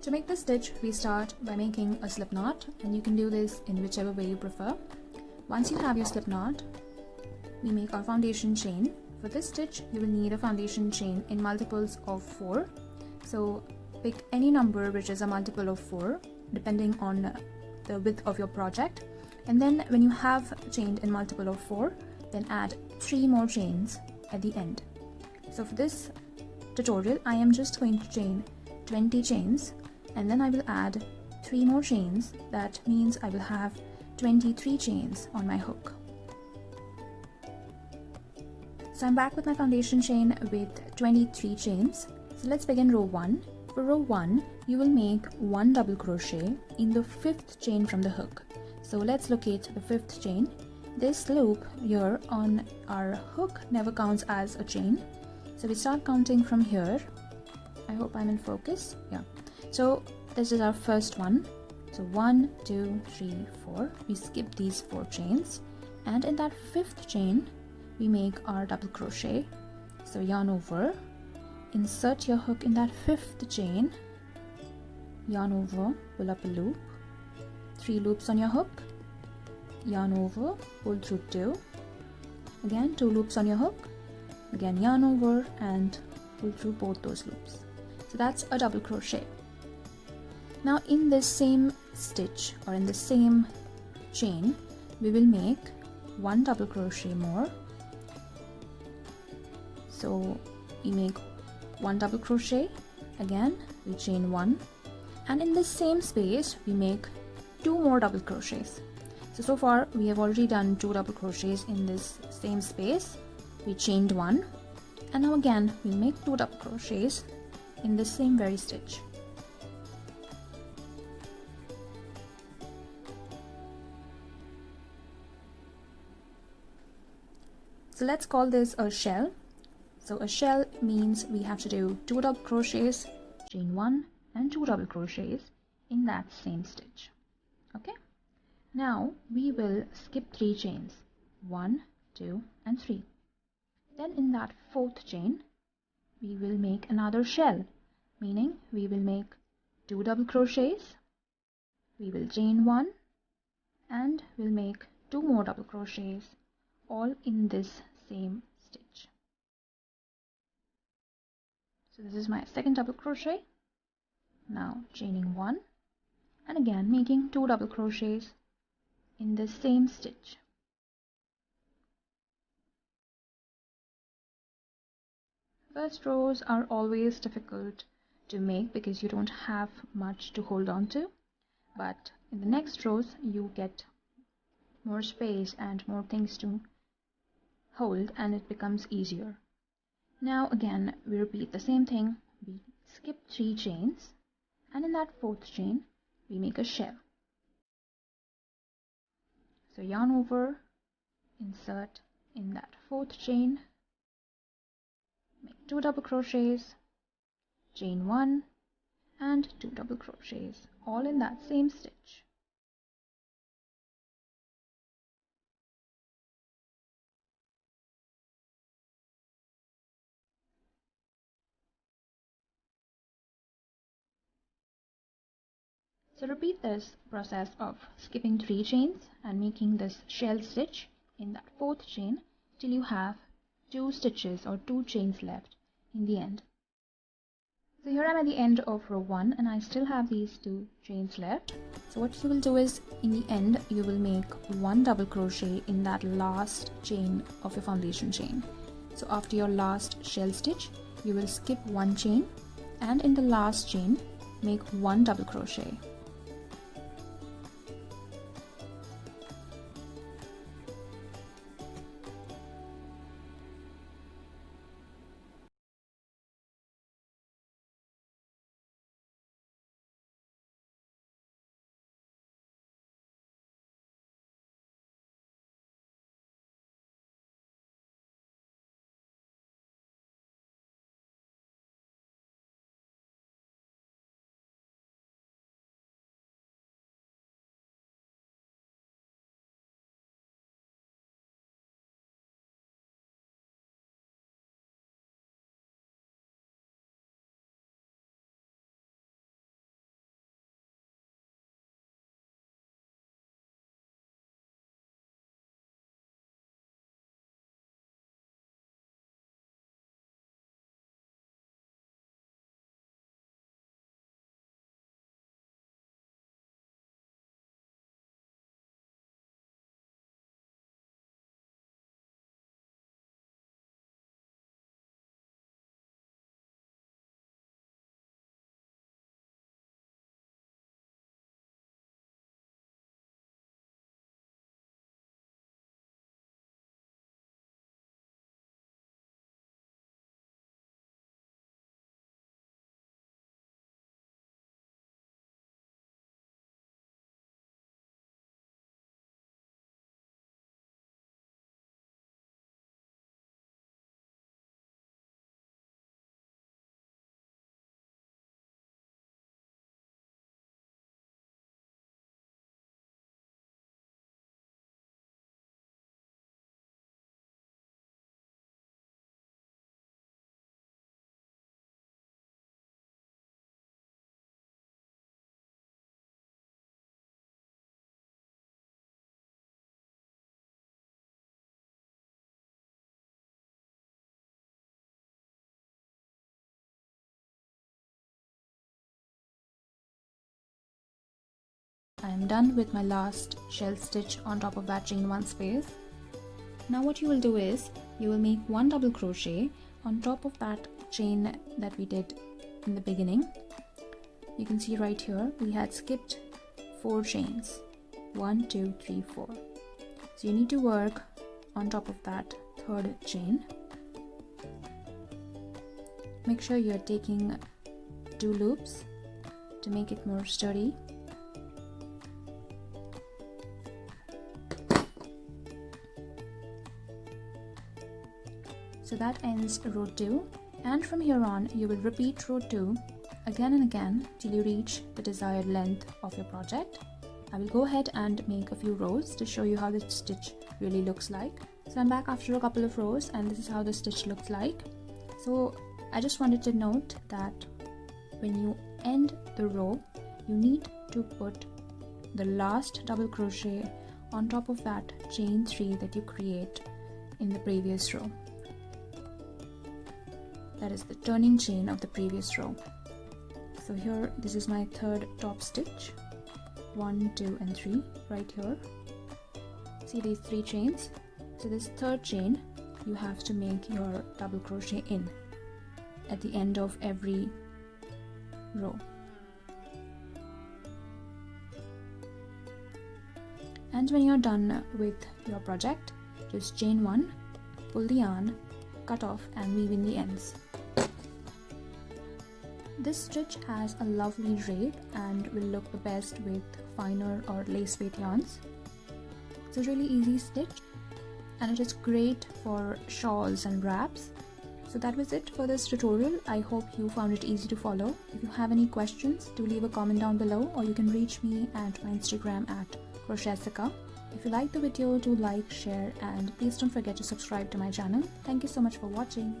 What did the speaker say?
To make this stitch, we start by making a slip knot, and you can do this in whichever way you prefer. Once you have your slip knot, we make our foundation chain. For this stitch, you will need a foundation chain in multiples of 4. So pick any number which is a multiple of 4 depending on the width of your project. And then when you have chained in multiple of 4, then add 3 more chains at the end. So for this tutorial, I am just going to chain 20 chains, and then I will add 3 more chains. That means I will have 23 chains on my hook. So I'm back with my foundation chain with 23 chains. So let's begin row 1. For row 1, you will make 1 double crochet in the 5th chain from the hook. So let's locate the 5th chain. This loop here on our hook never counts as a chain. So we start counting from here. I hope I'm in focus. Yeah. So this is our first one. So 1, 2, 3, 4. We skip these 4 chains. And in that 5th chain, we make our double crochet. So yarn over, insert your hook in that 5th chain, yarn over, pull up a loop, 3 loops on your hook, yarn over, pull through 2, again 2 loops on your hook, again yarn over and pull through both those loops. So that's a double crochet. Now in this same stitch or in the same chain, we will make 1 double crochet more. So we make 1 double crochet, again we chain 1, and in the same space we make 2 more double crochets. So far we have already done 2 double crochets in this same space. We chained 1, and now again we make 2 double crochets in the same very stitch. So let's call this a shell. So a shell means we have to do 2 double crochets, chain 1 and 2 double crochets in that same stitch. Okay. Now we will skip 3 chains, 1, 2 and 3. Then in that 4th chain, we will make another shell, meaning we will make 2 double crochets, we will chain 1 and we'll make 2 more double crochets, all in this same stitch. So this is my second double crochet. Now chaining 1 and again making 2 double crochets in the same stitch. First rows are always difficult to make because you don't have much to hold on to, but in the next rows you get more space and more things to hold, and it becomes easier. Now again we repeat the same thing. We skip 3 chains, and in that 4th chain we make a shell. So yarn over, insert in that 4th chain, make 2 double crochets, chain 1 and 2 double crochets, all in that same stitch. So repeat this process of skipping 3 chains and making this shell stitch in that 4th chain till you have 2 stitches or 2 chains left in the end. So here I'm at the end of row 1 and I still have these 2 chains left. So what you will do is in the end you will make 1 double crochet in that last chain of your foundation chain. So after your last shell stitch, you will skip 1 chain and in the last chain make 1 double crochet. I am done with my last shell stitch on top of that chain 1 space. Now what you will do is, you will make 1 double crochet on top of that chain that we did in the beginning. You can see right here, we had skipped 4 chains. 1, 2, 3, 4. So you need to work on top of that 3rd chain. Make sure you're taking 2 loops to make it more sturdy. So that ends row 2, and from here on you will repeat row 2 again and again till you reach the desired length of your project. I will go ahead and make a few rows to show you how the stitch really looks like. So I'm back after a couple of rows and this is how the stitch looks like. So I just wanted to note that when you end the row, you need to put the last double crochet on top of that chain 3 that you create in the previous row. That is the turning chain of the previous row. So here, this is my 3rd top stitch. 1, 2 and 3 right here. See these 3 chains? So this 3rd chain, you have to make your double crochet in at the end of every row. And when you're done with your project, just chain 1, pull the yarn, cut off and weave in the ends. This stitch has a lovely drape and will look the best with finer or lace weight yarns. It's a really easy stitch and it is great for shawls and wraps. So that was it for this tutorial. I hope you found it easy to follow. If you have any questions, do leave a comment down below, or you can reach me at my Instagram at Crochetessica. If you liked the video, do like, share, and please don't forget to subscribe to my channel. Thank you so much for watching.